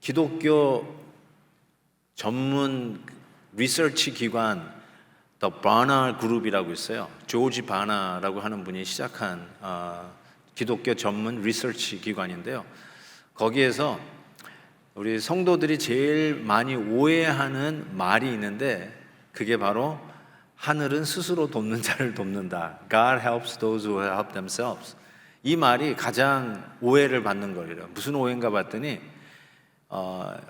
기독교 전문 리서치 기관 The 바나 그룹이라고 있어요. 조지 바나라고 하는 분이 시작한 기독교 전문 리서치 기관인데요. 거기에서 우리 성도들이 제일 많이 오해하는 말이 있는데 그게 바로 하늘은 스스로 돕는 자를 돕는다. God helps those who help themselves. 이 말이 가장 오해를 받는 거예요. 무슨 오해인가 봤더니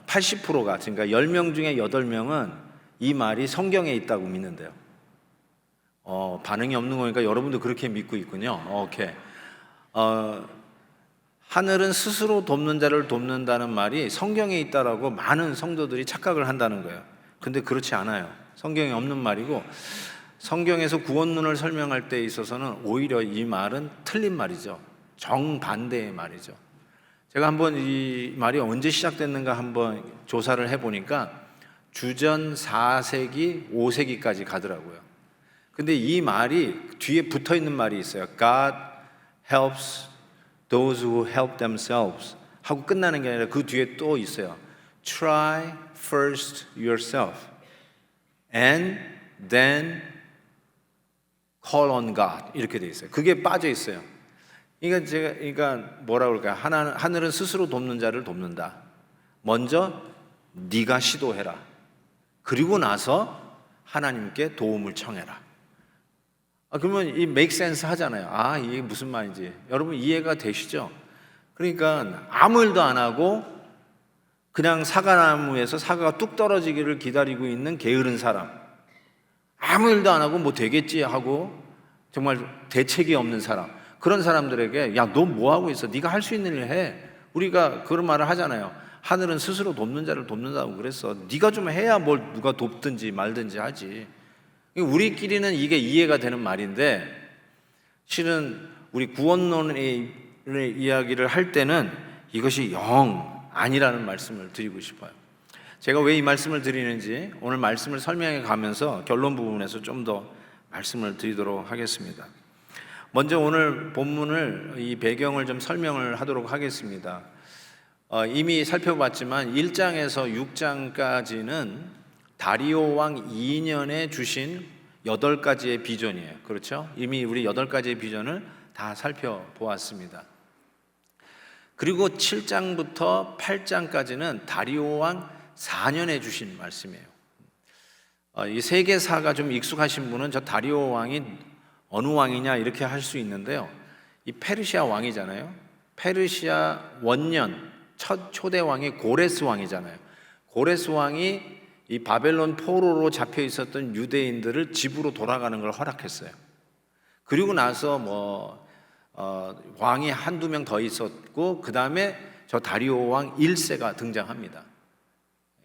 80%가 그러니까 10명 중에 8명은 이 말이 성경에 있다고 믿는데요. 반응이 없는 거니까 여러분도 그렇게 믿고 있군요. 오케이. 하늘은 스스로 돕는 자를 돕는다는 말이 성경에 있다라고 많은 성도들이 착각을 한다는 거예요. 근데 그렇지 않아요. 성경에 없는 말이고 성경에서 구원론을 설명할 때 있어서는 오히려 이 말은 틀린 말이죠. 정반대의 말이죠. 제가 한번 이 말이 언제 시작됐는가 한번 조사를 해보니까 주전 4세기, 5세기까지 가더라고요. 근데 이 말이 뒤에 붙어 있는 말이 있어요. God helps those who help themselves 하고 끝나는 게 아니라 그 뒤에 또 있어요. Try first yourself and then call on God 이렇게 돼 있어요. 그게 빠져 있어요. 그러니까 뭐라 그럴까요? 하늘은 스스로 돕는 자를 돕는다. 먼저 네가 시도해라. 그리고 나서 하나님께 도움을 청해라. 그러면 이 make sense 하잖아요. 이게 무슨 말인지 여러분 이해가 되시죠? 그러니까 아무 일도 안 하고 그냥 사과나무에서 사과가 뚝 떨어지기를 기다리고 있는 게으른 사람, 아무 일도 안 하고 뭐 되겠지 하고 정말 대책이 없는 사람, 그런 사람들에게 야, 너 뭐 하고 있어? 네가 할 수 있는 일 해. 우리가 그런 말을 하잖아요. 하늘은 스스로 돕는 자를 돕는다고 그랬어. 네가 좀 해야 뭘 누가 돕든지 말든지 하지. 우리끼리는 이게 이해가 되는 말인데 실은 우리 구원론의 이야기를 할 때는 이것이 영 아니라는 말씀을 드리고 싶어요. 제가 왜 이 말씀을 드리는지 오늘 말씀을 설명해 가면서 결론 부분에서 좀 더 말씀을 드리도록 하겠습니다. 먼저 오늘 본문을 이 배경을 좀 설명을 하도록 하겠습니다. 이미 살펴봤지만 1장에서 6장까지는 다리오 왕 2년에 주신 8가지의 비전이에요. 그렇죠? 이미 우리 8가지의 비전을 다 살펴보았습니다. 그리고 7장부터 8장까지는 다리오 왕 4년에 주신 말씀이에요. 이 세계사가 좀 익숙하신 분은 저 다리오 왕이 어느 왕이냐 이렇게 할 수 있는데요. 이 페르시아 왕이잖아요. 페르시아 원년 첫 초대 왕이 고레스 왕이잖아요. 고레스 왕이 이 바벨론 포로로 잡혀 있었던 유대인들을 집으로 돌아가는 걸 허락했어요. 그리고 나서 왕이 한두 명 더 있었고 그 다음에 저 다리오 왕 1세가 등장합니다.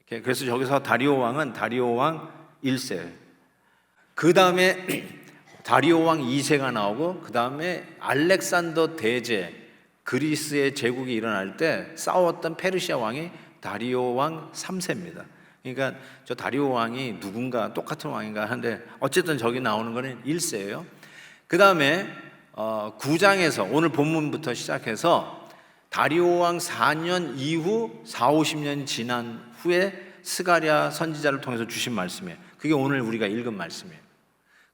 그래서 저기서 다리오 왕은 다리오 왕 1세, 그 다음에 다리오 왕 2세가 나오고 그 다음에 알렉산더 대제, 그리스의 제국이 일어날 때 싸웠던 페르시아 왕이 다리오 왕 3세입니다. 그러니까 저 다리오 왕이 누군가 똑같은 왕인가 하는데 어쨌든 저기 나오는 거는 1세예요. 그 다음에 9장에서 오늘 본문부터 시작해서 다리오 왕 4년 이후 40-50년 지난 후에 스가랴 선지자를 통해서 주신 말씀이에요. 그게 오늘 우리가 읽은 말씀이에요.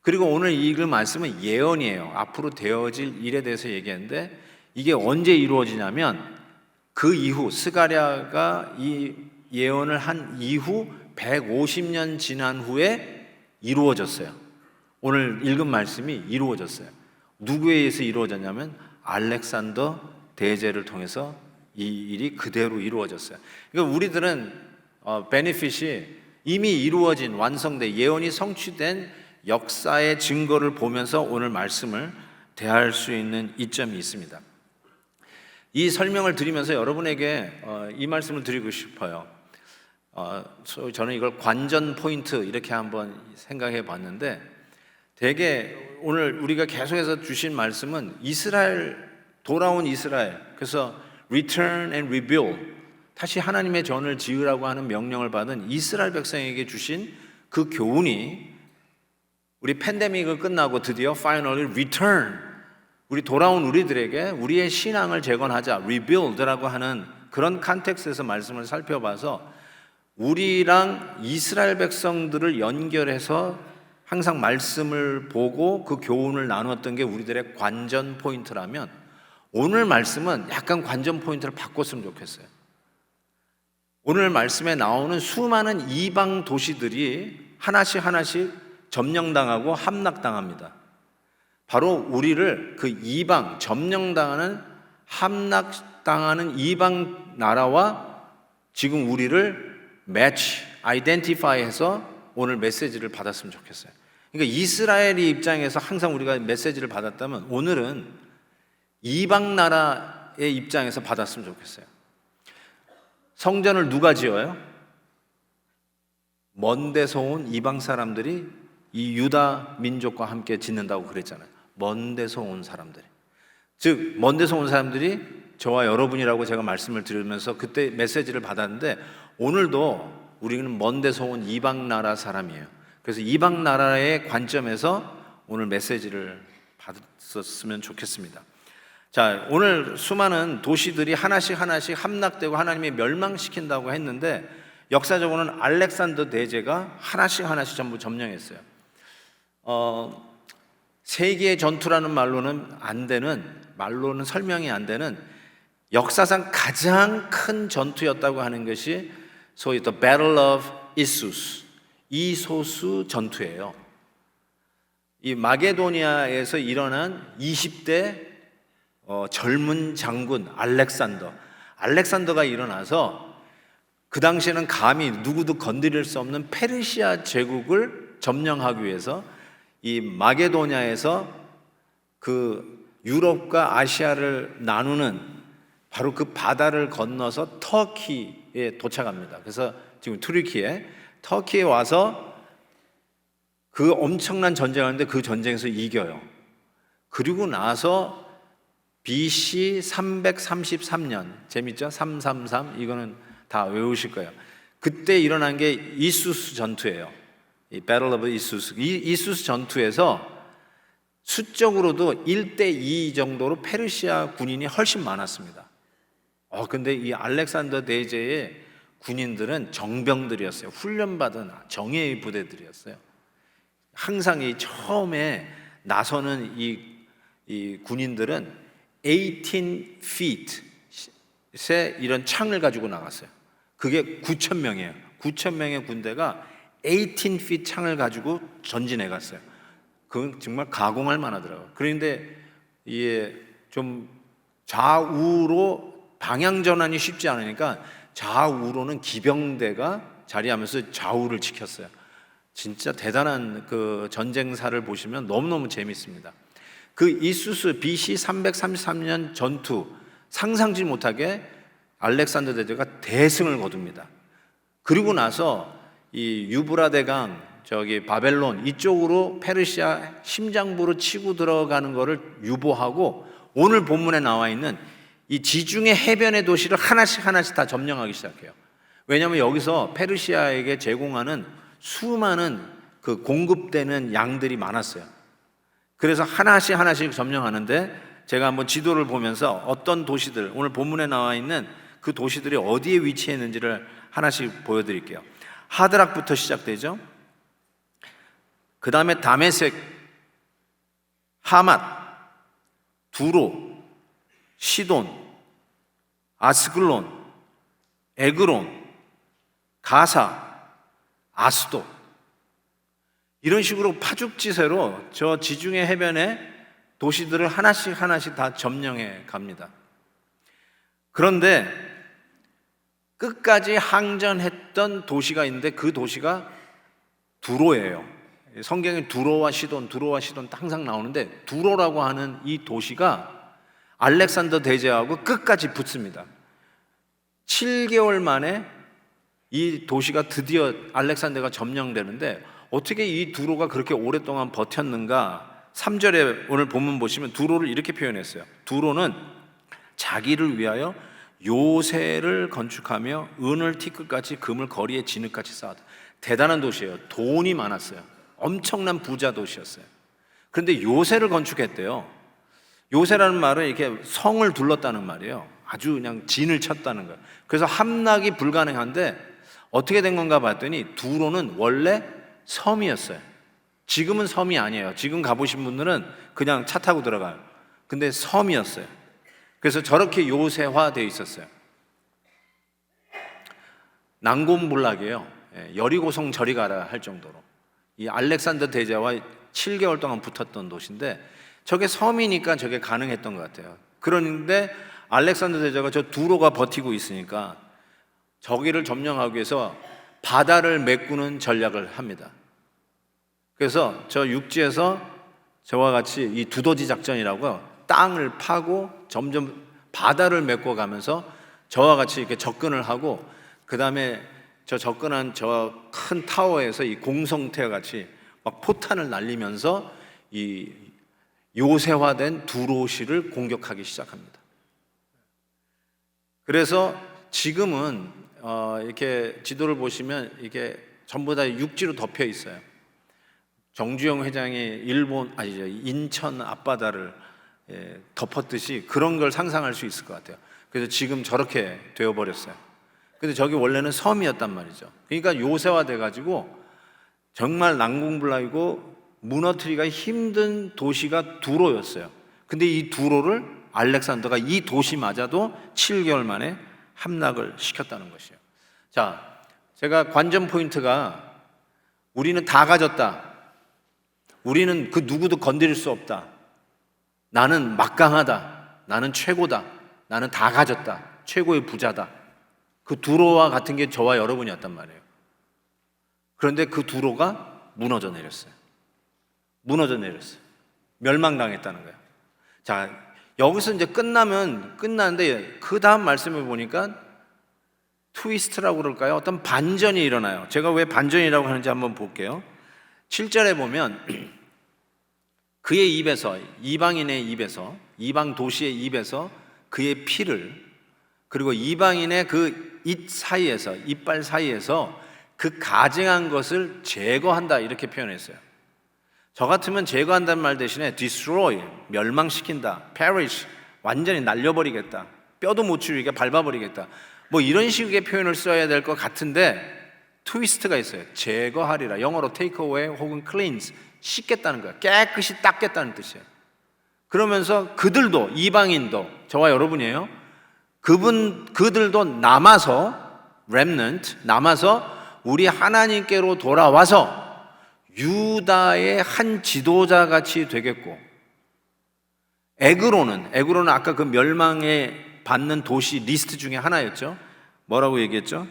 그리고 오늘 읽을 말씀은 예언이에요. 앞으로 되어질 일에 대해서 얘기했는데 이게 언제 이루어지냐면 그 이후 스가랴가 이 예언을 한 이후 150년 지난 후에 이루어졌어요. 오늘 읽은 말씀이 이루어졌어요. 누구에 의해서 이루어졌냐면 알렉산더 대제를 통해서 이 일이 그대로 이루어졌어요. 그러니까 우리들은 베네핏이 이미 이루어진 완성된 예언이 성취된 역사의 증거를 보면서 오늘 말씀을 대할 수 있는 이점이 있습니다. 이 설명을 드리면서 여러분에게 이 말씀을 드리고 싶어요. 저는 이걸 관전 포인트 이렇게 한번 생각해 봤는데 되게 오늘 우리가 계속해서 주신 말씀은 이스라엘, 돌아온 이스라엘, 그래서 return and rebuild, 다시 하나님의 전을 지으라고 하는 명령을 받은 이스라엘 백성에게 주신 그 교훈이 우리 팬데믹을 끝나고 드디어 finally return, 우리 돌아온 우리들에게 우리의 신앙을 재건하자, rebuild라고 하는 그런 컨텍스트에서 말씀을 살펴봐서 우리랑 이스라엘 백성들을 연결해서 항상 말씀을 보고 그 교훈을 나누었던 게 우리들의 관전 포인트라면 오늘 말씀은 약간 관전 포인트를 바꿨으면 좋겠어요. 오늘 말씀에 나오는 수많은 이방 도시들이 하나씩 하나씩 점령당하고 함락당합니다. 바로 우리를 그 이방, 점령당하는, 함락당하는 이방 나라와 지금 우리를 매치, 아이덴티파이 해서 오늘 메시지를 받았으면 좋겠어요. 그러니까 이스라엘의 입장에서 항상 우리가 메시지를 받았다면 오늘은 이방 나라의 입장에서 받았으면 좋겠어요. 성전을 누가 지어요? 먼 데서 온 이방 사람들이 이 유다 민족과 함께 짓는다고 그랬잖아요. 먼 데서 온 사람들이. 즉, 먼 데서 온 사람들이 저와 여러분이라고 제가 말씀을 드리면서 그때 메시지를 받았는데 오늘도 우리는 먼 데서 온 이방 나라 사람이에요. 그래서 이방 나라의 관점에서 오늘 메시지를 받았으면 좋겠습니다. 자, 오늘 수많은 도시들이 하나씩 하나씩 함락되고 하나님이 멸망시킨다고 했는데 역사적으로는 알렉산더 대제가 하나씩 하나씩 전부 점령했어요. 세계의 전투라는 말로는 설명이 안 되는 역사상 가장 큰 전투였다고 하는 것이 소위 The Battle of Issus, 이소수 전투예요. 이 마게도니아에서 일어난 20대 젊은 장군 알렉산더가 일어나서 그 당시에는 감히 누구도 건드릴 수 없는 페르시아 제국을 점령하기 위해서 이 마게도니아에서 그 유럽과 아시아를 나누는 바로 그 바다를 건너서 터키에 도착합니다. 그래서 지금 터키에 와서 그 엄청난 전쟁을 하는데 그 전쟁에서 이겨요. 그리고 나서 BC 333년, 재밌죠? 333, 이거는 다 외우실 거예요. 그때 일어난 게 이수스 전투예요. 이 Battle of 이수스. 이 이수스 전투에서 수적으로도 1대2 정도로 페르시아 군인이 훨씬 많았습니다. 근데 이 알렉산더 대제의 군인들은 정병들이었어요. 훈련받은 정예의 부대들이었어요. 항상 이 처음에 나서는 이 군인들은 18 feet의 이런 창을 가지고 나갔어요. 그게 9,000명이에요. 9,000명의 군대가 18 feet 창을 가지고 전진해 갔어요. 그건 정말 가공할 만하더라고요. 그런데 이게 좀 좌우로 방향 전환이 쉽지 않으니까 좌우로는 기병대가 자리하면서 좌우를 지켰어요. 진짜 대단한 그 전쟁사를 보시면 너무너무 재밌습니다. 그 이수스 BC 333년 전투 상상지 못하게 알렉산더 대제가 대승을 거둡니다. 그리고 나서 이 유브라데강 저기 바벨론 이쪽으로 페르시아 심장부로 치고 들어가는 것을 유보하고 오늘 본문에 나와 있는 이 지중해 해변의 도시를 하나씩 하나씩 다 점령하기 시작해요. 왜냐하면 여기서 페르시아에게 제공하는 수많은 그 공급되는 양들이 많았어요. 그래서 하나씩 하나씩 점령하는데 제가 한번 지도를 보면서 어떤 도시들, 오늘 본문에 나와 있는 그 도시들이 어디에 위치했는지를 하나씩 보여드릴게요. 하드락부터 시작되죠. 그 다음에 다메섹, 하맛, 두로, 시돈, 아스글론, 에그론, 가사, 아스도, 이런 식으로 파죽지세로 저 지중해 해변의 도시들을 하나씩 하나씩 다 점령해 갑니다. 그런데 끝까지 항전했던 도시가 있는데 그 도시가 두로예요. 성경에 두로와 시돈 항상 나오는데 두로라고 하는 이 도시가 알렉산더 대제하고 끝까지 붙습니다. 7개월 만에 이 도시가 드디어 알렉산더가 점령되는데 어떻게 이 두로가 그렇게 오랫동안 버텼는가? 3절에 오늘 본문 보시면 두로를 이렇게 표현했어요. 두로는 자기를 위하여 요새를 건축하며 은을 티끌같이 금을 거리에 진흙같이 쌓았다. 대단한 도시예요. 돈이 많았어요. 엄청난 부자 도시였어요. 그런데 요새를 건축했대요. 요새라는 말은 이렇게 성을 둘렀다는 말이에요. 아주 그냥 진을 쳤다는 거예요. 그래서 함락이 불가능한데 어떻게 된 건가 봤더니 두로는 원래 섬이었어요. 지금은 섬이 아니에요. 지금 가보신 분들은 그냥 차 타고 들어가요. 근데 섬이었어요. 그래서 저렇게 요새화되어 있었어요. 난공불락이에요. 여리고성 저리 가라 할 정도로. 이 알렉산더 대제와 7개월 동안 붙었던 도시인데 저게 섬이니까 저게 가능했던 것 같아요. 그런데 알렉산더 대제가 저 두로가 버티고 있으니까 저기를 점령하기 위해서 바다를 메꾸는 전략을 합니다. 그래서 저 육지에서 저와 같이 이 두더지 작전이라고 땅을 파고 점점 바다를 메꿔가면서 저와 같이 이렇게 접근을 하고, 그 다음에 저 접근한 저 큰 타워에서 이 공성태와 같이 막 포탄을 날리면서 이 요새화된 두로시를 공격하기 시작합니다. 그래서 지금은 이렇게 지도를 보시면 이게 전부 다 육지로 덮여 있어요. 정주영 회장이 인천 앞바다를 덮었듯이 그런 걸 상상할 수 있을 것 같아요. 그래서 지금 저렇게 되어버렸어요. 근데 저기 원래는 섬이었단 말이죠. 그러니까 요새화돼 가지고 정말 난공불락이고 무너뜨리기가 힘든 도시가 두로였어요. 근데 이 두로를 알렉산더가 이 도시마저도 7개월 만에 함락을 시켰다는 것이에요. 자, 제가 관전 포인트가 우리는 다 가졌다. 우리는 그 누구도 건드릴 수 없다. 나는 막강하다. 나는 최고다. 나는 다 가졌다. 최고의 부자다. 그 두로와 같은 게 저와 여러분이었단 말이에요. 그런데 그 두로가 무너져 내렸어요. 무너져 내렸어요. 멸망당했다는 거예요. 자, 여기서 이제 끝나는데 그 다음 말씀을 보니까 트위스트라고 그럴까요? 어떤 반전이 일어나요. 제가 왜 반전이라고 하는지 한번 볼게요. 7절에 보면 그의 입에서, 이방인의 입에서, 이방 도시의 입에서 그의 피를, 그리고 이방인의 그 이빨 사이에서 그 가증한 것을 제거한다, 이렇게 표현했어요. 저 같으면 제거한다는 말 대신에 destroy, 멸망시킨다, perish, 완전히 날려버리겠다, 뼈도 못 추리게 밟아버리겠다, 뭐 이런 식의 표현을 써야 될 것 같은데 트위스트가 있어요. 제거하리라. 영어로 take away 혹은 cleanse, 씻겠다는 거예요. 깨끗이 닦겠다는 뜻이에요. 그러면서 그들도, 이방인도, 저와 여러분이에요. 그들도 남아서, remnant, 남아서 우리 하나님께로 돌아와서 유다의 한 지도자 같이 되겠고, 에그로는 아까 그 멸망에 받는 도시 리스트 중에 하나였죠. 뭐라고 얘기했죠?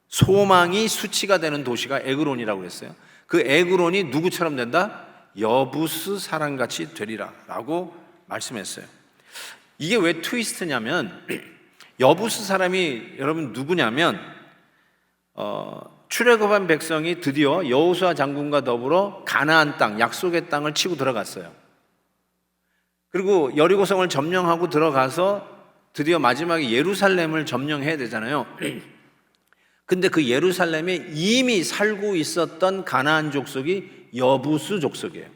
소망이 수치가 되는 도시가 에그론이라고 했어요. 그 에그론이 누구처럼 된다? 여부스 사람같이 되리라 라고 말씀했어요. 이게 왜 트위스트냐면 여부스 사람이 여러분 누구냐면 출애굽한 백성이 드디어 여호수아 장군과 더불어 가나안 땅, 약속의 땅을 치고 들어갔어요. 그리고 여리고성을 점령하고 들어가서 드디어 마지막에 예루살렘을 점령해야 되잖아요. 근데 그 예루살렘에 이미 살고 있었던 가나안 족속이 여부스 족속이에요.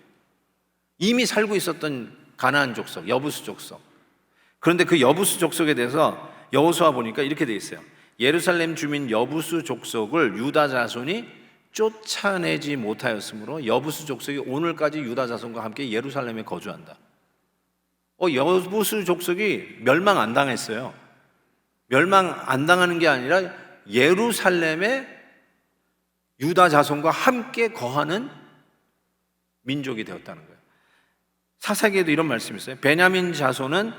이미 살고 있었던 가나안 족속, 여부스 족속. 그런데 그 여부스 족속에 대해서 여호수아 보니까 이렇게 돼 있어요. 예루살렘 주민 여부스 족속을 유다 자손이 쫓아내지 못하였으므로 여부스 족속이 오늘까지 유다 자손과 함께 예루살렘에 거주한다. 여부스 족속이 멸망 안 당했어요. 멸망 안 당하는 게 아니라 예루살렘에 유다 자손과 함께 거하는 민족이 되었다는 거예요. 사사기에도 이런 말씀이 있어요. 베냐민 자손은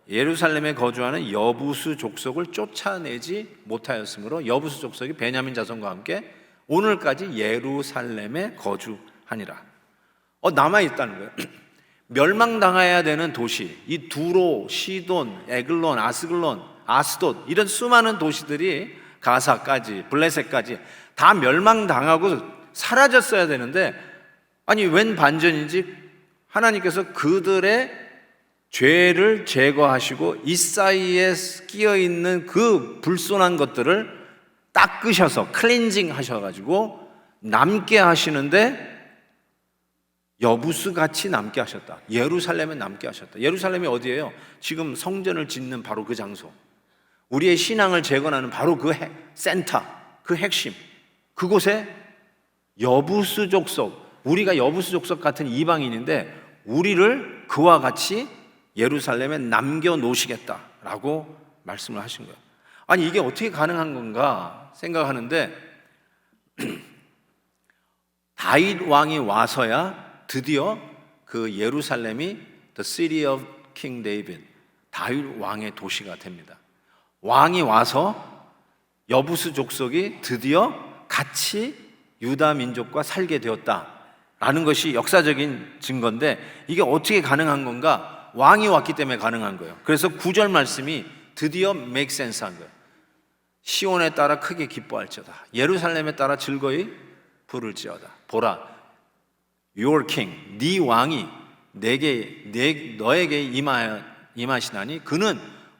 예루살렘에 거주하는 여부스 족속을 쫓아내지 못하였으므로 여부스 족속이 베냐민 자손과 함께 오늘까지 예루살렘에 거주하니라. 남아있다는 거예요. 멸망당해야 되는 도시, 이 두로, 시돈, 에글론, 아스글론, 아스돗, 이런 수많은 도시들이 가사까지 블레셋까지 다 멸망당하고 사라졌어야 되는데, 아니 웬 반전인지 하나님께서 그들의 죄를 제거하시고 이 사이에 끼어있는 그 불순한 것들을 닦으셔서 클렌징 하셔가지고 남게 하시는데, 여부스같이 남게 하셨다. 예루살렘에 남게 하셨다. 예루살렘이 어디예요? 지금 성전을 짓는 바로 그 장소. 우리의 신앙을 재건하는 바로 그 센터, 그 핵심, 그곳에 여부수 족속, 우리가 여부수 족속 같은 이방인인데 우리를 그와 같이 예루살렘에 남겨놓으시겠다라고 말씀을 하신 거예요. 아니 이게 어떻게 가능한 건가 생각하는데 다윗 왕이 와서야 드디어 그 예루살렘이 The City of King David, 다윗 왕의 도시가 됩니다. 왕이 와서 여부수 족속이 드디어 같이 유다 민족과 살게 되었다라는 것이 역사적인 증거인데 이게 어떻게 가능한 건가? 왕이 왔기 때문에 가능한 거예요. 그래서 9절 말씀이 드디어 make sense 한 거예요. 시온에 따라 크게 기뻐할지어다, 예루살렘에 따라 즐거이 부를지어다. 보라, your king, 네 왕이 너에게 임하시나니 그는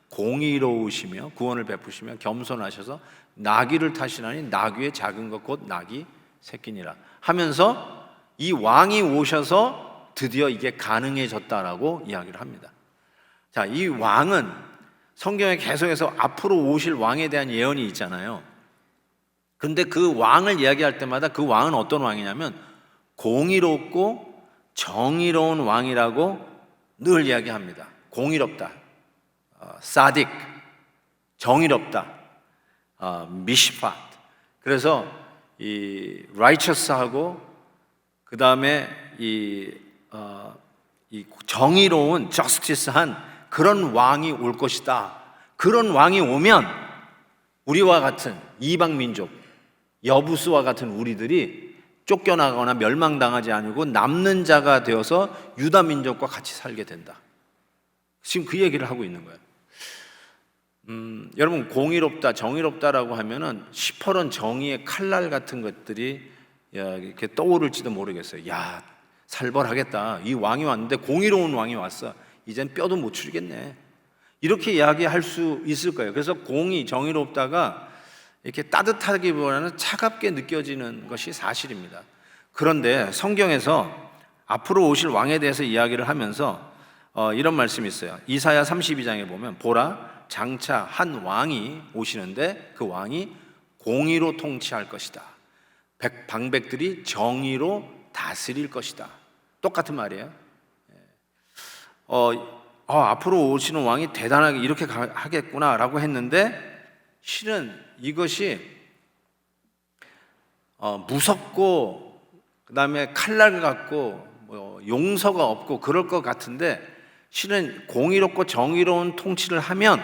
공의로우시며 구원을 베푸시며 겸손하셔서 나귀를 타시나니 나귀의 작은 것 곧 나귀 새끼니라 하면서 이 왕이 오셔서 드디어 이게 가능해졌다라고 이야기를 합니다. 자, 이 왕은 성경에 계속해서 앞으로 오실 왕에 대한 예언이 있잖아요. 근데 그 왕을 이야기할 때마다 그 왕은 어떤 왕이냐면 공의롭고 정의로운 왕이라고 늘 이야기합니다. 공의롭다, 사딕, 정의롭다, 미시팟. 그래서 이 righteous하고 그 다음에 이 정의로운 justice한 그런 왕이 올 것이다. 그런 왕이 오면 우리와 같은 이방 민족, 여부수와 같은 우리들이 쫓겨나거나 멸망당하지 않고 남는 자가 되어서 유다 민족과 같이 살게 된다. 지금 그 얘기를 하고 있는 거예요. 여러분 공의롭다, 정의롭다라고 하면은 시퍼런 정의의 칼날 같은 것들이 이렇게 떠오를지도 모르겠어요. 야, 살벌하겠다. 이 왕이 왔는데 공의로운 왕이 왔어. 이젠 뼈도 못 추리겠네. 이렇게 이야기할 수 있을 거예요. 그래서 공의, 정의롭다가 이렇게 따뜻하기보다는 차갑게 느껴지는 것이 사실입니다. 그런데 성경에서 앞으로 오실 왕에 대해서 이야기를 하면서 이런 말씀이 있어요. 이사야 32장에 보면 보라, 장차 한 왕이 오시는데 그 왕이 공의로 통치할 것이다. 방백들이 정의로 다스릴 것이다. 똑같은 말이에요. 앞으로 오시는 왕이 대단하게 이렇게 하겠구나라고 했는데 실은 이것이 무섭고 그 다음에 칼날 같고 용서가 없고 그럴 것 같은데 실은 공의롭고 정의로운 통치를 하면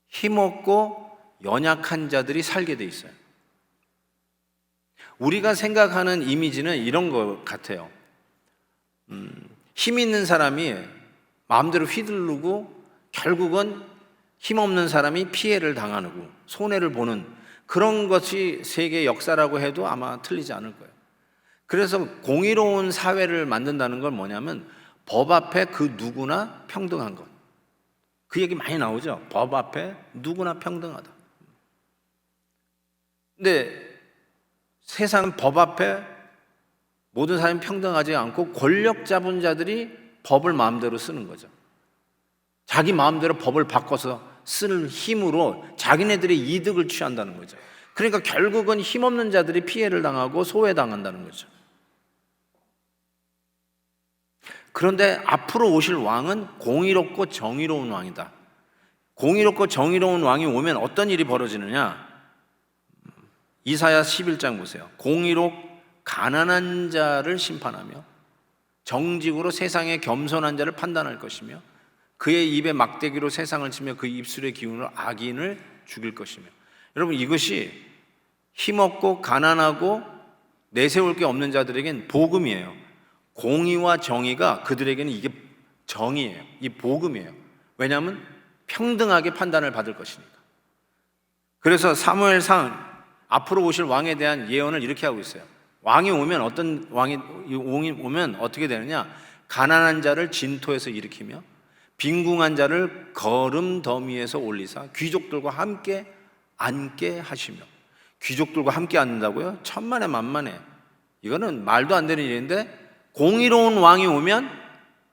힘없고 연약한 자들이 살게 돼 있어요. 우리가 생각하는 이미지는 이런 것 같아요. 힘 있는 사람이 마음대로 휘두르고 결국은 힘없는 사람이 피해를 당하고 손해를 보는 그런 것이 세계 역사라고 해도 아마 틀리지 않을 거예요. 그래서 공의로운 사회를 만든다는 건 뭐냐면 법 앞에 그 누구나 평등한 것. 그 얘기 많이 나오죠. 법 앞에 누구나 평등하다. 근데 세상은 법 앞에 모든 사람이 평등하지 않고 권력 잡은 자들이 법을 마음대로 쓰는 거죠. 자기 마음대로 법을 바꿔서 쓰는 힘으로 자기네들의 이득을 취한다는 거죠. 그러니까 결국은 힘없는 자들이 피해를 당하고 소외당한다는 거죠. 그런데 앞으로 오실 왕은 공의롭고 정의로운 왕이다. 공의롭고 정의로운 왕이 오면 어떤 일이 벌어지느냐? 이사야 11장 보세요. 공의로 가난한 자를 심판하며 정직으로 세상의 겸손한 자를 판단할 것이며 그의 입에 막대기로 세상을 치며 그 입술의 기운으로 악인을 죽일 것이며. 여러분 이것이 힘없고 가난하고 내세울 게 없는 자들에겐 복음이에요. 공의와 정의가 그들에게는 이게 정의예요. 이 복음이에요. 왜냐하면 평등하게 판단을 받을 것이니까. 그래서 사무엘상 앞으로 오실 왕에 대한 예언을 이렇게 하고 있어요. 왕이 오면 어떤 왕이 오면 어떻게 되느냐? 가난한 자를 진토에서 일으키며 빈궁한 자를 거름 더미에서 올리사 귀족들과 함께 앉게 하시며. 귀족들과 함께 앉는다고요? 천만에 만만해. 이거는 말도 안 되는 일인데 공의로운 왕이 오면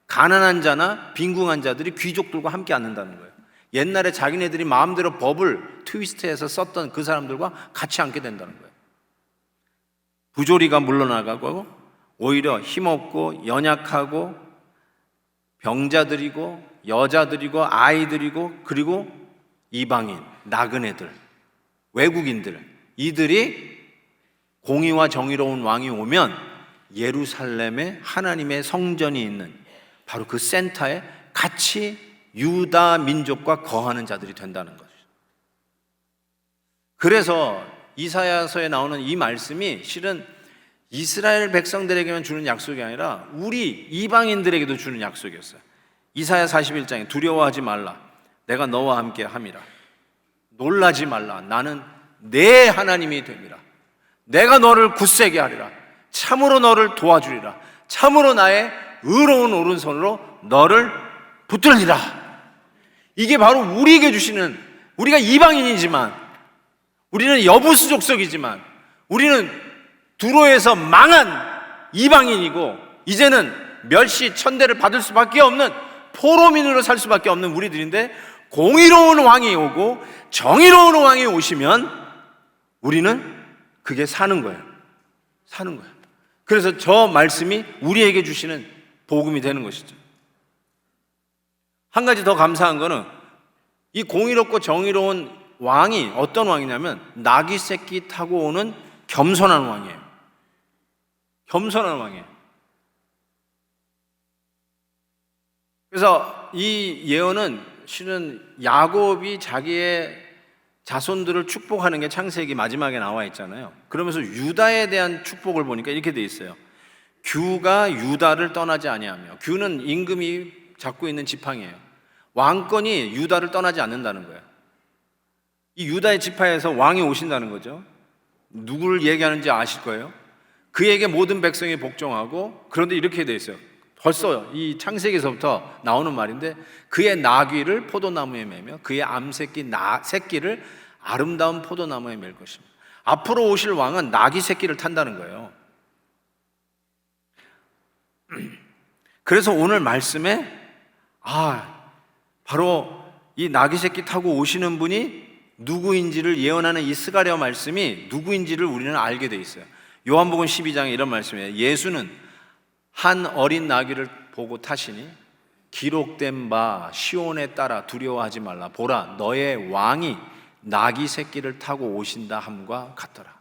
가난한 자나 빈궁한 자들이 귀족들과 함께 앉는다는 거예요. 옛날에 자기네들이 마음대로 법을 트위스트해서 썼던 그 사람들과 같이 앉게 된다는 거예요. 부조리가 물러나가고 오히려 힘없고 연약하고 병자들이고 여자들이고 아이들이고 그리고 이방인, 나그네들, 외국인들, 이들이 공의와 정의로운 왕이 오면 예루살렘에 하나님의 성전이 있는 바로 그 센터에 같이 유다 민족과 거하는 자들이 된다는 거죠. 그래서 이사야서에 나오는 이 말씀이 실은 이스라엘 백성들에게만 주는 약속이 아니라 우리 이방인들에게도 주는 약속이었어요. 이사야 41장에 두려워하지 말라, 내가 너와 함께 함이라. 놀라지 말라, 나는 내 하나님이 됨이라. 내가 너를 굳세게 하리라. 참으로 너를 도와주리라. 참으로 나의 의로운 오른손으로 너를 붙들리라. 이게 바로 우리에게 주시는, 우리가 이방인이지만, 우리는 여부수 족속이지만, 우리는 두로에서 망한 이방인이고 이제는 멸시 천대를 받을 수밖에 없는 포로민으로 살 수밖에 없는 우리들인데, 공의로운 왕이 오고 정의로운 왕이 오시면 우리는 그게 사는 거예요. 사는 거예요. 그래서 저 말씀이 우리에게 주시는 복음이 되는 것이죠. 한 가지 더 감사한 거는 이 공의롭고 정의로운 왕이 어떤 왕이냐면 나귀 새끼 타고 오는 겸손한 왕이에요. 겸손한 왕이에요. 그래서 이 예언은 실은 야곱이 자기의 자손들을 축복하는 게 창세기 마지막에 나와 있잖아요. 그러면서 유다에 대한 축복을 보니까 이렇게 돼 있어요. 규가 유다를 떠나지 아니하며, 규는 임금이 잡고 있는 지팡이에요. 왕권이 유다를 떠나지 않는다는 거예요. 이 유다의 지파에서 왕이 오신다는 거죠. 누구를 얘기하는지 아실 거예요. 그에게 모든 백성이 복종하고, 그런데 이렇게 돼 있어요. 벌써 이 창세기에서부터 나오는 말인데, 그의 나귀를 포도나무에 매며 그의 암새끼 새끼를 아름다운 포도나무에 맬 것입니다. 앞으로 오실 왕은 나귀 새끼를 탄다는 거예요. 그래서 오늘 말씀에 바로 이 나귀 새끼 타고 오시는 분이 누구인지를 예언하는 이 스가랴 말씀이 누구인지를 우리는 알게 돼 있어요. 요한복음 12장에 이런 말씀이에요. 예수는 한 어린 나귀를 보고 타시니 기록된 바 시온에 따라 두려워하지 말라. 보라, 너의 왕이 나귀 새끼를 타고 오신다 함과 같더라.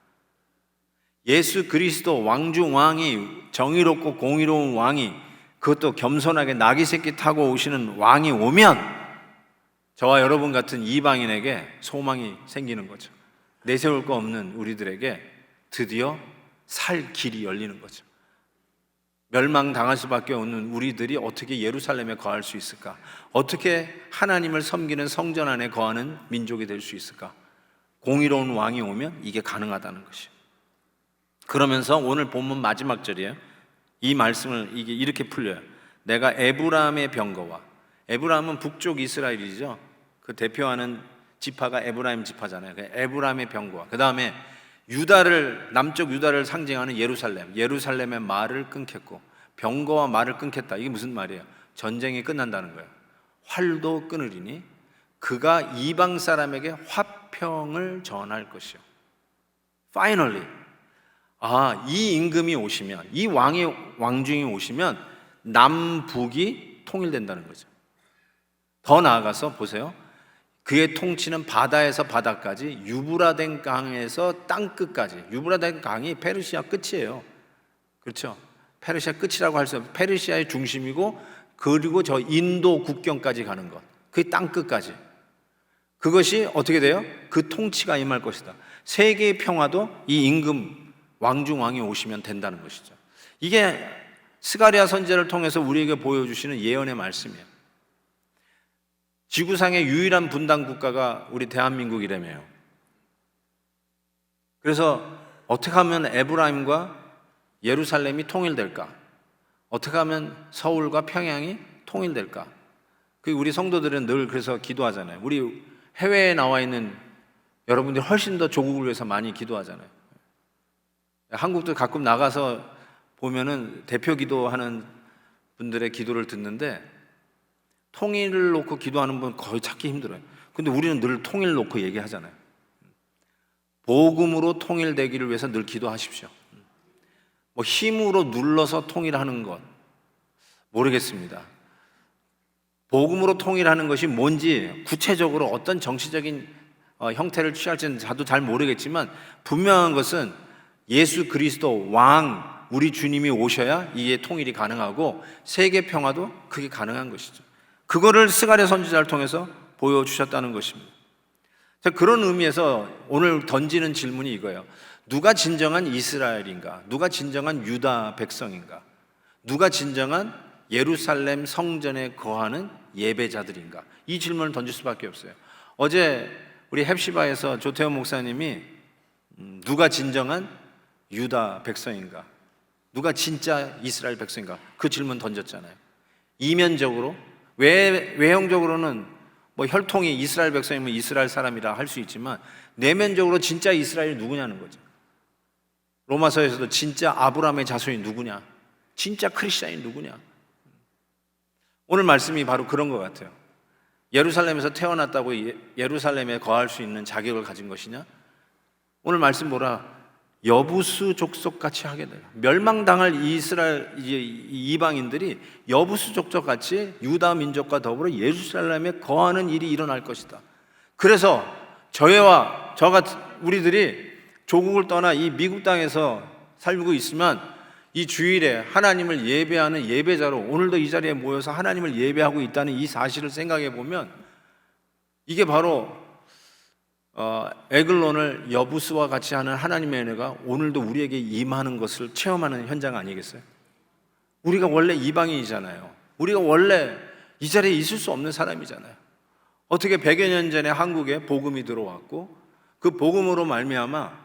예수 그리스도 왕중왕이, 정의롭고 공의로운 왕이, 그것도 겸손하게 나귀 새끼 타고 오시는 왕이 오면 저와 여러분 같은 이방인에게 소망이 생기는 거죠. 내세울 거 없는 우리들에게 드디어 살 길이 열리는 거죠. 멸망당할 수밖에 없는 우리들이 어떻게 예루살렘에 거할 수 있을까? 어떻게 하나님을 섬기는 성전 안에 거하는 민족이 될 수 있을까? 공의로운 왕이 오면 이게 가능하다는 것이에요. 그러면서 오늘 본문 마지막 절이에요. 이 말씀을 이게 이렇게 풀려요. 내가 에브라임의 병거와, 에브라임은 북쪽 이스라엘이죠. 그 대표하는 지파가 에브라임 지파잖아요. 에브라임의 병거와, 그 다음에 유다를, 남쪽 유다를 상징하는 예루살렘, 예루살렘의 말을 끊겠고, 병거와 말을 끊겠다. 이게 무슨 말이에요? 전쟁이 끝난다는 거예요. 활도 끊으리니 그가 이방 사람에게 화평을 전할 것이요. Finally, 이 임금이 오시면, 이 왕중이 오시면 남북이 통일된다는 거죠. 더 나아가서 보세요. 그의 통치는 바다에서 바다까지, 유브라데 강에서 땅 끝까지. 유브라데 강이 페르시아 끝이에요. 그렇죠? 페르시아 끝이라고 할 수 없어요. 페르시아의 중심이고, 그리고 저 인도 국경까지 가는 것, 그 땅 끝까지. 그것이 어떻게 돼요? 그 통치가 임할 것이다. 세계의 평화도 이 임금 왕중왕이 오시면 된다는 것이죠. 이게 스가랴 선지자를 통해서 우리에게 보여주시는 예언의 말씀이에요. 지구상의 유일한 분단 국가가 우리 대한민국이라며요. 그래서 어떻게 하면 에브라임과 예루살렘이 통일될까? 어떻게 하면 서울과 평양이 통일될까? 우리 성도들은 늘 그래서 기도하잖아요. 우리 해외에 나와 있는 여러분들이 훨씬 더 조국을 위해서 많이 기도하잖아요. 한국도 가끔 나가서 보면은 대표 기도하는 분들의 기도를 듣는데, 통일을 놓고 기도하는 분 거의 찾기 힘들어요. 근데 우리는 늘 통일 놓고 얘기하잖아요. 복음으로 통일되기를 위해서 늘 기도하십시오. 뭐 힘으로 눌러서 통일하는 것 모르겠습니다. 복음으로 통일하는 것이 뭔지 구체적으로 어떤 정치적인 형태를 취할지는 저도 잘 모르겠지만 분명한 것은 예수 그리스도 왕 우리 주님이 오셔야 이게 통일이 가능하고 세계 평화도 그게 가능한 것이죠. 그거를 스가랴 선지자를 통해서 보여주셨다는 것입니다. 자, 그런 의미에서 오늘 던지는 질문이 이거예요. 누가 진정한 이스라엘인가? 누가 진정한 유다 백성인가? 누가 진정한 예루살렘 성전에 거하는 예배자들인가? 이 질문을 던질 수밖에 없어요. 어제 우리 헵시바에서 조태원 목사님이 누가 진정한 유다 백성인가? 누가 진짜 이스라엘 백성인가? 그 질문 던졌잖아요. 이면적으로 외형적으로는 뭐 혈통이 이스라엘 백성이면 이스라엘 사람이라 할 수 있지만 내면적으로 진짜 이스라엘이 누구냐는 거죠. 로마서에서도 진짜 아브라함의 자손이 누구냐? 진짜 크리스찬이 누구냐? 오늘 말씀이 바로 그런 것 같아요. 예루살렘에서 태어났다고 예루살렘에 거할 수 있는 자격을 가진 것이냐? 오늘 말씀 보라. 여부수 족속같이 하게 돼요. 멸망당할 이스라엘 이방인들이 여부수 족속같이 유다 민족과 더불어 예루살렘에 거하는 일이 일어날 것이다. 그래서 저와 우리들이 조국을 떠나 이 미국 땅에서 살고 있으면 이 주일에 하나님을 예배하는 예배자로 오늘도 이 자리에 모여서 하나님을 예배하고 있다는 이 사실을 생각해 보면 이게 바로 에글론을 여부수와 같이 하는 하나님의 은혜가 오늘도 우리에게 임하는 것을 체험하는 현장 아니겠어요? 우리가 원래 이방인이잖아요. 우리가 원래 이 자리에 있을 수 없는 사람이잖아요. 어떻게 100여 년 전에 한국에 복음이 들어왔고 그 복음으로 말미암아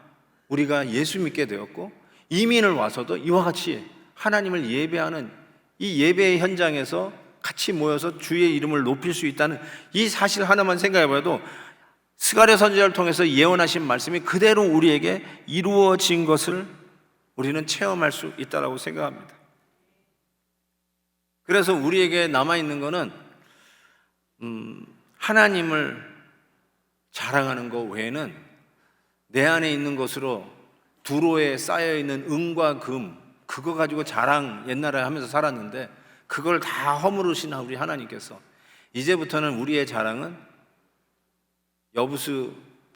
우리가 예수 믿게 되었고 이민을 와서도 이와 같이 하나님을 예배하는 이 예배의 현장에서 같이 모여서 주의 이름을 높일 수 있다는 이 사실 하나만 생각해 봐도 스가랴 선지자를 통해서 예언하신 말씀이 그대로 우리에게 이루어진 것을 우리는 체험할 수 있다고 생각합니다. 그래서 우리에게 남아있는 것은 하나님을 자랑하는 것 외에는 내 안에 있는 것으로 두로에 쌓여있는 은과 금 그거 가지고 자랑 옛날에 하면서 살았는데 그걸 다 허물으신 우리 하나님께서 이제부터는 우리의 자랑은 여부수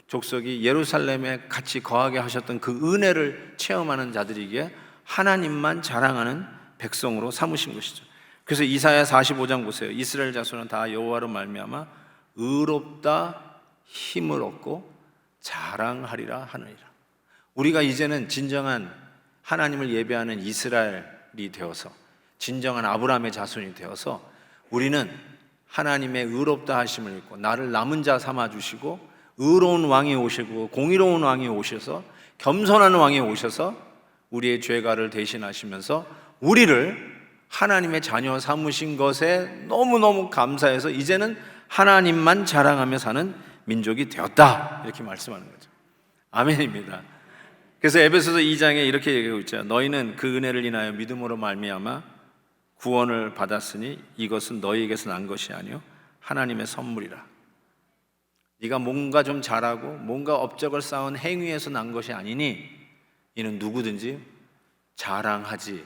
족속이 예루살렘에 같이 거하게 하셨던 그 은혜를 체험하는 자들이기에 하나님만 자랑하는 백성으로 삼으신 것이죠. 그래서 이사야 45장 보세요. 이스라엘 자손은 다 여호와로 말미암아 의롭다 힘을 얻고 자랑하리라 하느니라. 우리가 이제는 진정한 하나님을 예배하는 이스라엘이 되어서 진정한 아브라함의 자손이 되어서 우리는 하나님의 의롭다 하심을 입고 나를 남은 자 삼아 주시고 의로운 왕이 오시고 공의로운 왕이 오셔서 겸손한 왕이 오셔서 우리의 죄가를 대신하시면서 우리를 하나님의 자녀 삼으신 것에 너무너무 감사해서 이제는 하나님만 자랑하며 사는 민족이 되었다 이렇게 말씀하는 거죠. 아멘입니다. 그래서 에베소서 2장에 이렇게 얘기하고 있죠. 너희는 그 은혜를 인하여 믿음으로 말미암아 구원을 받았으니 이것은 너희에게서 난 것이 아니요 하나님의 선물이라. 네가 뭔가 좀 잘하고 뭔가 업적을 쌓은 행위에서 난 것이 아니니 이는 누구든지 자랑하지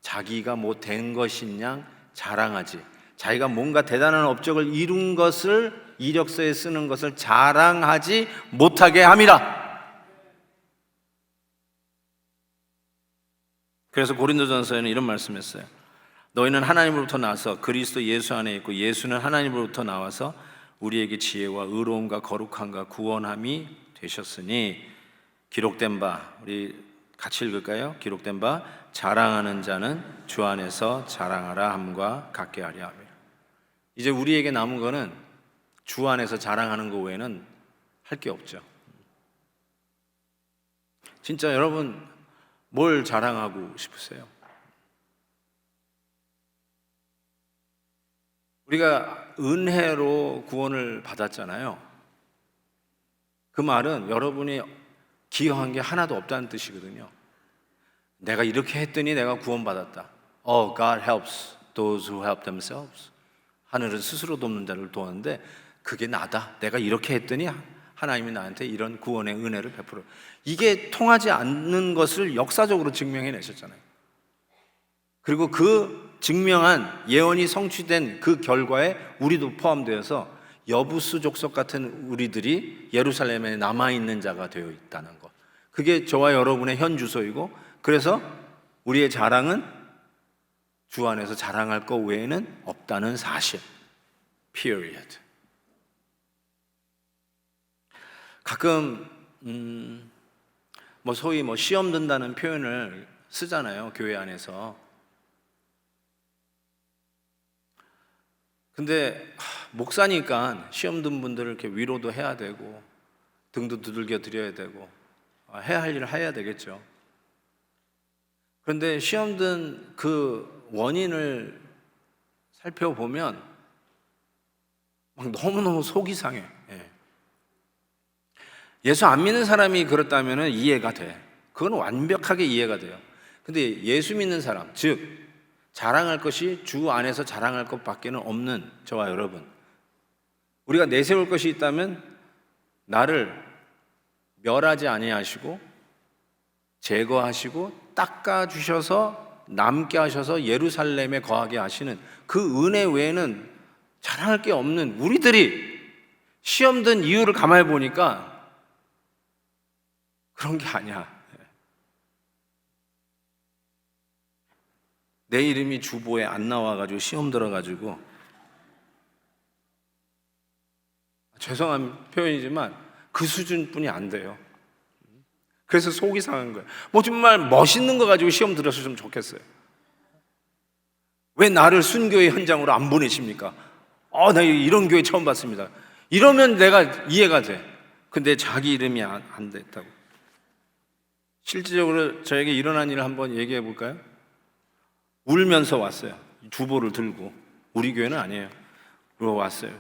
자기가 뭐 된 것인 양 자랑하지 자기가 뭔가 대단한 업적을 이룬 것을 이력서에 쓰는 것을 자랑하지 못하게 함이라. 그래서 고린도전서에는 이런 말씀했어요. 너희는 하나님으로부터 나서 그리스도 예수 안에 있고 예수는 하나님으로부터 나와서 우리에게 지혜와 의로움과 거룩함과 구원함이 되셨으니 기록된 바 우리 같이 읽을까요? 기록된 바 자랑하는 자는 주 안에서 자랑하라 함과 같게 하려 함이라. 이제 우리에게 남은 거는 주 안에서 자랑하는 것 외에는 할 게 없죠. 진짜 여러분 뭘 자랑하고 싶으세요? 우리가 은혜로 구원을 받았잖아요. 그 말은 여러분이 기여한 게 하나도 없다는 뜻이거든요. 내가 이렇게 했더니 내가 구원받았다. Oh, God helps those who help themselves. 하늘은 스스로 돕는 자를 도왔는데 그게 나다. 내가 이렇게 했더니 하나님이 나한테 이런 구원의 은혜를 베풀어. 이게 통하지 않는 것을 역사적으로 증명해내셨잖아요. 그리고 그 증명한 예언이 성취된 그 결과에 우리도 포함되어서 여부수 족속 같은 우리들이 예루살렘에 남아있는 자가 되어 있다는 것. 그게 저와 여러분의 현 주소이고, 그래서 우리의 자랑은 주 안에서 자랑할 것 외에는 없다는 사실. Period. 가끔 소위 시험 든다는 표현을 쓰잖아요, 교회 안에서. 근데 목사니까 시험 든 분들을 이렇게 위로도 해야 되고 등도 두들겨 드려야 되고 해야 할 일을 해야 되겠죠. 그런데 시험 든 그 원인을 살펴보면 막 너무너무 속이 상해. 예수 안 믿는 사람이 그렇다면 이해가 돼. 그건 완벽하게 이해가 돼요. 근데 예수 믿는 사람, 즉 자랑할 것이 주 안에서 자랑할 것밖에는 없는 저와 여러분, 우리가 내세울 것이 있다면 나를 멸하지 아니하시고 제거하시고 닦아주셔서 남게 하셔서 예루살렘에 거하게 하시는 그 은혜 외에는 자랑할 게 없는 우리들이 시험 든 이유를 가만히 보니까 그런 게 아니야. 내 이름이 주보에 안 나와가지고 시험 들어가지고, 죄송한 표현이지만 그 수준뿐이 안 돼요. 그래서 속이 상한 거예요. 정말 멋있는 거 가지고 시험 들었으면 좋겠어요. 왜 나를 순교의 현장으로 안 보내십니까? 나 이런 교회 처음 봤습니다. 이러면 내가 이해가 돼. 근데 자기 이름이 안 됐다고. 실질적으로 저에게 일어난 일을 한번 얘기해 볼까요? 울면서 왔어요. 주보를 들고. 우리 교회는 아니에요. 그러고 왔어요.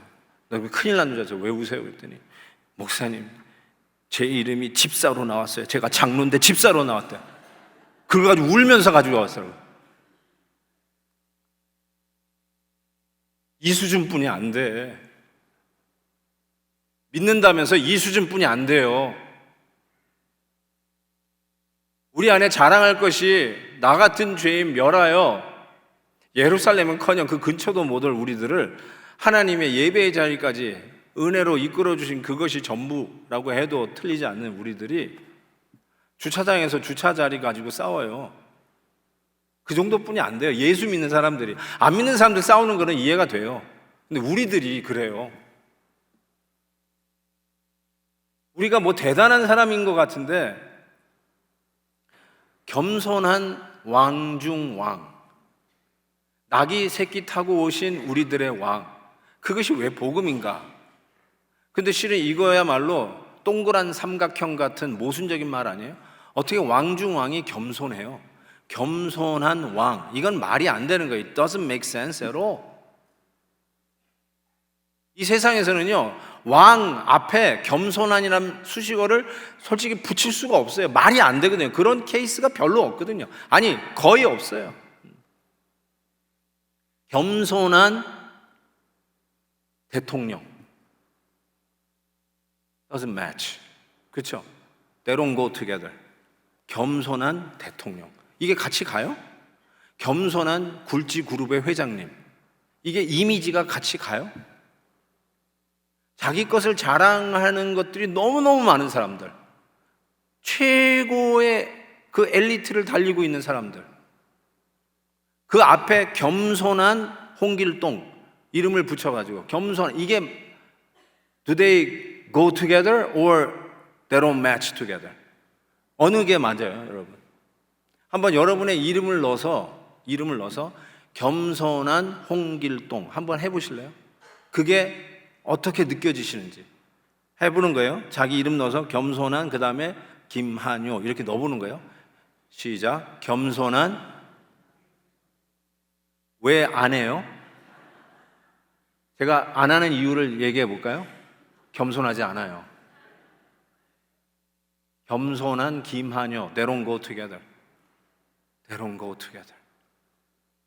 나 큰일 난 줄 알았어요. 왜 우세요? 그랬더니 목사님, 제 이름이 집사로 나왔어요. 제가 장로인데 집사로 나왔대요. 그걸 가지고 울면서 가지고 왔어요. 이 수준뿐이 안 돼. 믿는다면서 이 수준뿐이 안 돼요. 우리 안에 자랑할 것이 나 같은 죄인 멸하여 예루살렘은커녕 그 근처도 못 올 우리들을 하나님의 예배의 자리까지 은혜로 이끌어 주신 그것이 전부라고 해도 틀리지 않는 우리들이 주차장에서 주차 자리 가지고 싸워요. 그 정도뿐이 안 돼요. 예수 믿는 사람들이. 안 믿는 사람들 싸우는 거는 이해가 돼요. 근데 우리들이 그래요. 우리가 대단한 사람인 것 같은데, 겸손한 왕 중 왕, 낙이 새끼 타고 오신 우리들의 왕, 그것이 왜 복음인가? 근데 실은 이거야말로 동그란 삼각형 같은 모순적인 말 아니에요? 어떻게 왕 중 왕이 겸손해요? 겸손한 왕, 이건 말이 안 되는 거예요. It doesn't make sense at all. 이 세상에서는요, 왕 앞에 겸손한이라는 수식어를 솔직히 붙일 수가 없어요. 말이 안 되거든요. 그런 케이스가 별로 없거든요. 아니, 거의 없어요. 겸손한 대통령. Doesn't match. 그렇죠? They don't go together. 겸손한 대통령. 이게 같이 가요? 겸손한 굴지 그룹의 회장님. 이게 이미지가 같이 가요? 자기 것을 자랑하는 것들이 너무너무 많은 사람들, 최고의 그 엘리트를 달리고 있는 사람들, 그 앞에 겸손한 홍길동 이름을 붙여가지고 겸손한, 이게 do they go together or they don't match together? 어느 게 맞아요, 여러분? 한번 여러분의 이름을 넣어서 겸손한 홍길동 한번 해보실래요? 그게 어떻게 느껴지시는지 해보는 거예요. 자기 이름 넣어서 겸손한, 그 다음에 김한효 이렇게 넣어보는 거예요. 시작. 겸손한. 왜 안 해요? 제가 안 하는 이유를 얘기해 볼까요? 겸손하지 않아요. 겸손한 김한효. They don't go together. They don't go together.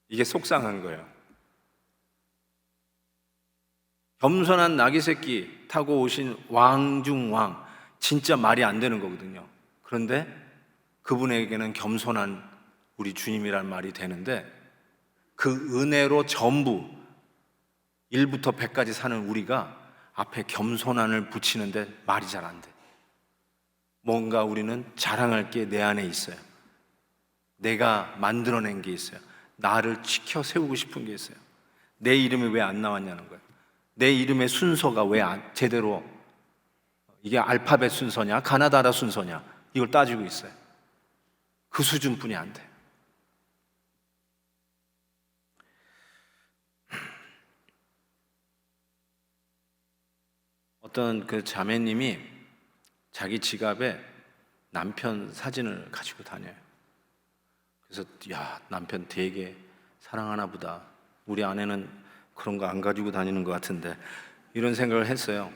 이게 속상한 거예요. 겸손한 나귀 새끼 타고 오신 왕 중 왕, 진짜 말이 안 되는 거거든요. 그런데 그분에게는 겸손한 우리 주님이란 말이 되는데, 그 은혜로 전부 1부터 100까지 사는 우리가 앞에 겸손함을 붙이는데 말이 잘 안 돼. 뭔가 우리는 자랑할 게 내 안에 있어요. 내가 만들어낸 게 있어요. 나를 지켜 세우고 싶은 게 있어요. 내 이름이 왜 안 나왔냐는 거예요. 내 이름의 순서가 왜 제대로, 이게 알파벳 순서냐 가나다라 순서냐, 이걸 따지고 있어요. 그 수준뿐이 안 돼. 어떤 그 자매님이 자기 지갑에 남편 사진을 가지고 다녀요. 그래서 야, 남편 되게 사랑하나 보다. 우리 아내는 그런 거 안 가지고 다니는 것 같은데, 이런 생각을 했어요.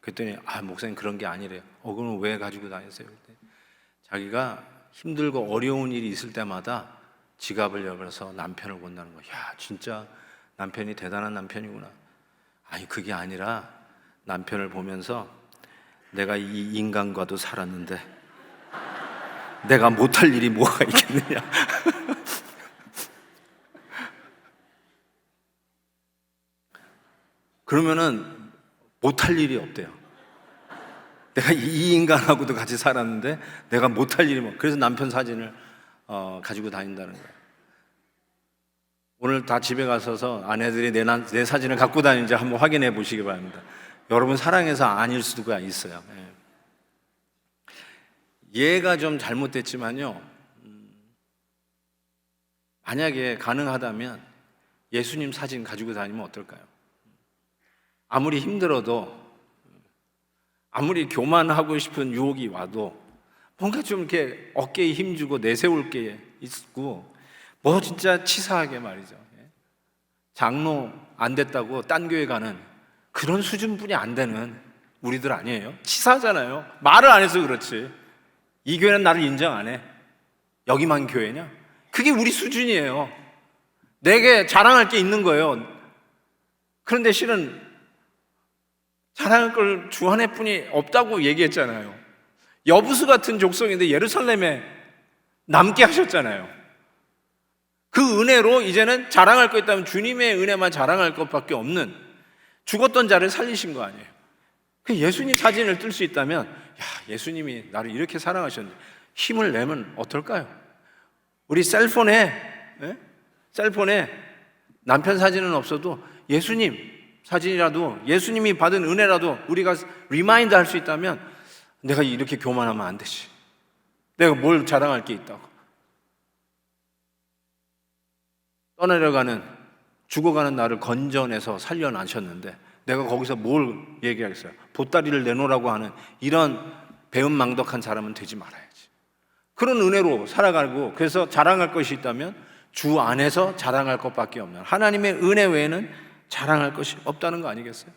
그랬더니 목사님 그런 게 아니래요. 그럼 왜 가지고 다니세요? 그랬더니 자기가 힘들고 어려운 일이 있을 때마다 지갑을 열어서 남편을 본다는 거야. 야, 진짜 남편이 대단한 남편이구나. 아니, 그게 아니라 남편을 보면서 내가 이 인간과도 살았는데 내가 못할 일이 뭐가 있겠느냐. 그러면은 못할 일이 없대요. 내가 이 인간하고도 같이 살았는데 내가 못할 일이 뭐. 그래서 남편 사진을 가지고 다닌다는 거예요. 오늘 다 집에 가셔서 아내들이 내 사진을 갖고 다니는지 한번 확인해 보시기 바랍니다. 여러분 사랑해서 아닐 수도 있어요. 얘가 좀 잘못됐지만요, 만약에 가능하다면 예수님 사진 가지고 다니면 어떨까요? 아무리 힘들어도, 아무리 교만하고 싶은 유혹이 와도 뭔가 좀 이렇게 어깨에 힘주고 내세울 게 있고, 뭐 진짜 치사하게 말이죠, 장로 안 됐다고 딴 교회 가는 그런 수준뿐이 안 되는 우리들 아니에요? 치사하잖아요. 말을 안 해서 그렇지. 이 교회는 나를 인정 안 해. 여기만 교회냐? 그게 우리 수준이에요. 내게 자랑할 게 있는 거예요. 그런데 실은 자랑할 걸 주 하나뿐이 없다고 얘기했잖아요. 여부수 같은 족속인데 예루살렘에 남게 하셨잖아요. 그 은혜로 이제는 자랑할 거 있다면 주님의 은혜만 자랑할 것밖에 없는, 죽었던 자를 살리신 거 아니에요. 예수님 사진을 뜰 수 있다면, 야, 예수님이 나를 이렇게 사랑하셨는데 힘을 내면 어떨까요? 우리 셀폰에 남편 사진은 없어도 예수님 사진이라도, 예수님이 받은 은혜라도 우리가 리마인드 할 수 있다면, 내가 이렇게 교만하면 안 되지. 내가 뭘 자랑할 게 있다고. 떠내려가는, 죽어가는 나를 건져내서 살려나셨는데 내가 거기서 뭘 얘기하겠어요? 보따리를 내놓으라고 하는 이런 배은망덕한 사람은 되지 말아야지. 그런 은혜로 살아가고, 그래서 자랑할 것이 있다면 주 안에서 자랑할 것밖에 없는, 하나님의 은혜 외에는 자랑할 것이 없다는 거 아니겠어요?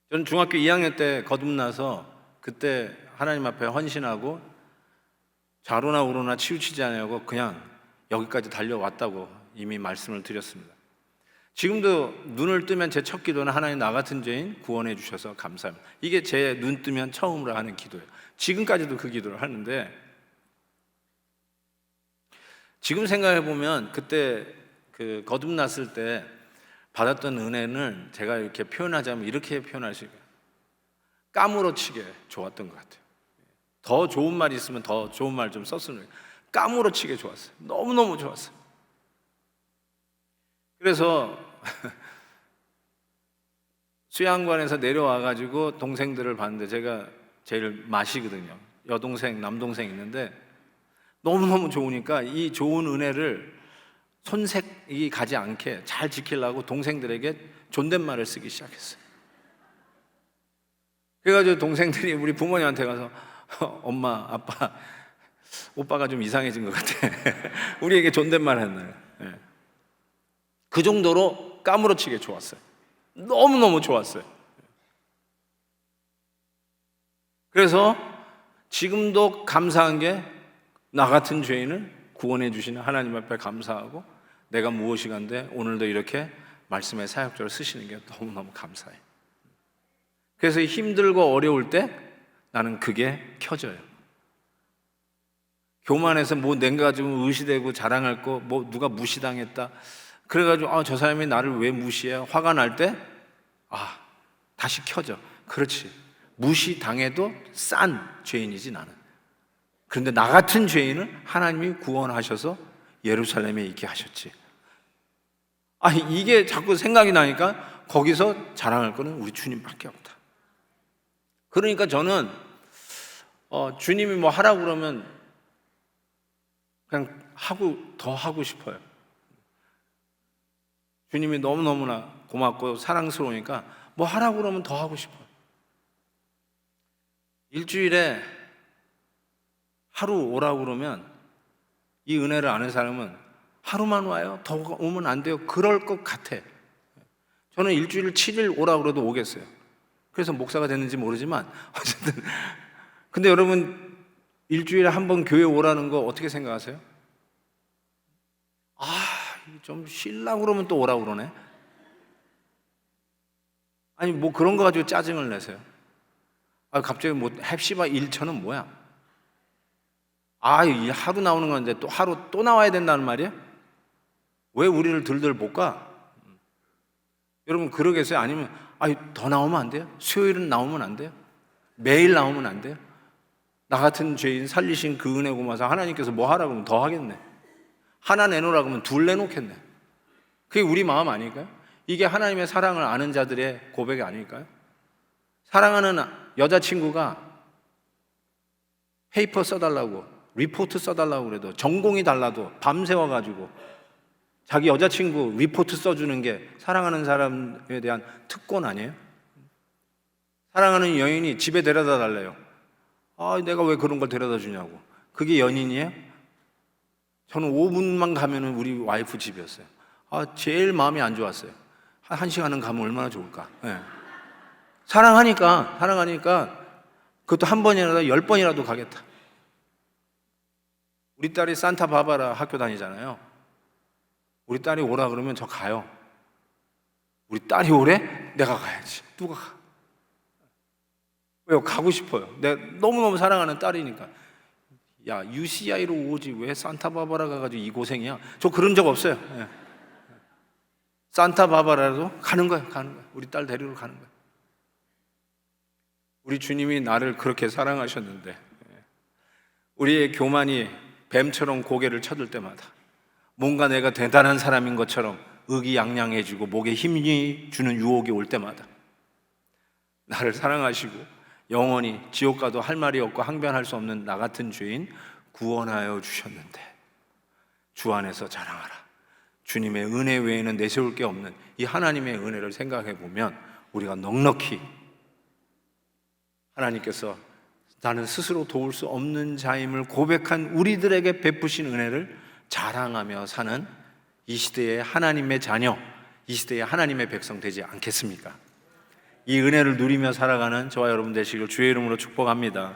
저는 중학교 2학년 때 거듭나서 그때 하나님 앞에 헌신하고 좌로나 우로나 치우치지 않으려고 그냥 여기까지 달려왔다고 이미 말씀을 드렸습니다. 지금도 눈을 뜨면 제 첫 기도는 하나님, 나 같은 죄인 구원해 주셔서 감사합니다. 이게 제 눈 뜨면 처음으로 하는 기도예요. 지금까지도 그 기도를 하는데, 지금 생각해 보면 그때 그 거듭났을 때 받았던 은혜는 제가 이렇게 표현하자면 이렇게 표현할 수 있어요. 까무러치게 좋았던 것 같아요. 더 좋은 말이 있으면 더 좋은 말 좀 썼으면, 까무러치게 좋았어요. 너무너무 좋았어요. 그래서 수양관에서 내려와가지고 동생들을 봤는데, 제가 제일 마시거든요. 여동생, 남동생 있는데 너무너무 좋으니까 이 좋은 은혜를 손색이 가지 않게 잘 지키려고 동생들에게 존댓말을 쓰기 시작했어요. 그래가지고 동생들이 우리 부모님한테 가서 엄마, 아빠, 오빠가 좀 이상해진 것 같아. 우리에게 존댓말 했나요? 네. 그 정도로 까무러치게 좋았어요. 너무너무 좋았어요. 그래서 지금도 감사한 게, 나 같은 죄인을 구원해 주시는 하나님 앞에 감사하고, 내가 무엇이간데 오늘도 이렇게 말씀의 사역적으로 쓰시는 게 너무너무 감사해요. 그래서 힘들고 어려울 때 나는 그게 켜져요. 교만해서 뭐 내가 가지고 의시되고 자랑할 거, 뭐 누가 무시당했다, 그래가지고 저 사람이 나를 왜 무시해? 화가 날 때 다시 켜져. 그렇지, 무시당해도 싼 죄인이지 나는. 그런데 나 같은 죄인을 하나님이 구원하셔서 예루살렘에 있게 하셨지. 이게 자꾸 생각이 나니까 거기서 자랑할 거는 우리 주님밖에 없다. 그러니까 저는 주님이 뭐 하라고 그러면 그냥 더 하고 싶어요. 주님이 너무너무나 고맙고 사랑스러우니까 뭐 하라고 그러면 더 하고 싶어요. 일주일에 하루 오라고 그러면 이 은혜를 아는 사람은 하루만 와요? 더 오면 안 돼요? 그럴 것 같아. 저는 일주일 7일 오라고 그래도 오겠어요. 그래서 목사가 됐는지 모르지만 어쨌든, 근데 여러분 일주일에 한 번 교회 오라는 거 어떻게 생각하세요? 좀 쉬려고 그러면 또 오라고 그러네. 아니 뭐 그런 거 가지고 짜증을 내세요. 갑자기 뭐 헵시바 1천은 뭐야? 이 하루 나오는 건데 또 하루 또 나와야 된다는 말이야? 왜 우리를 들들 볶아? 여러분 그러겠어요? 아니면 더 나오면 안 돼요? 수요일은 나오면 안 돼요? 매일 나오면 안 돼요? 나 같은 죄인 살리신 그 은혜 고마서 하나님께서 뭐 하라고 하면 더 하겠네. 하나 내놓으라고 하면 둘 내놓겠네. 그게 우리 마음 아닐까요? 이게 하나님의 사랑을 아는 자들의 고백이 아닐까요? 사랑하는 여자친구가 페이퍼 써달라고, 리포트 써달라고 그래도, 전공이 달라도 밤새워가지고 자기 여자친구 리포트 써주는 게 사랑하는 사람에 대한 특권 아니에요? 사랑하는 여인이 집에 데려다 달래요. 내가 왜 그런 걸 데려다 주냐고. 그게 연인이에요? 저는 5분만 가면은 우리 와이프 집이었어요. 제일 마음이 안 좋았어요. 1시간은 가면 얼마나 좋을까. 네. 사랑하니까 그것도 한 번이라도 10번이라도 가겠다. 우리 딸이 산타바바라 학교 다니잖아요. 우리 딸이 오라 그러면 저 가요. 우리 딸이 오래? 내가 가야지. 누가 가? 왜요? 가고 싶어요. 내가 너무너무 사랑하는 딸이니까. 야, UCI로 오지 왜 산타바바라 가가지고 이 고생이야? 저 그런 적 없어요. 네. 산타바바라도 가는 거예요. 우리 딸 데리러 가는 거예요. 우리 주님이 나를 그렇게 사랑하셨는데 우리의 교만이 뱀처럼 고개를 쳐들 때마다 뭔가 내가 대단한 사람인 것처럼 의기양양해지고 목에 힘이 주는 유혹이 올 때마다 나를 사랑하시고 영원히 지옥 가도 할 말이 없고 항변할 수 없는 나 같은 죄인 구원하여 주셨는데 주 안에서 자랑하라. 주님의 은혜 외에는 내세울 게 없는 이 하나님의 은혜를 생각해 보면 우리가 넉넉히 하나님께서 나는 스스로 도울 수 없는 자임을 고백한 우리들에게 베푸신 은혜를 자랑하며 사는 이 시대의 하나님의 자녀, 이 시대의 하나님의 백성 되지 않겠습니까? 이 은혜를 누리며 살아가는 저와 여러분 되시길 주의 이름으로 축복합니다.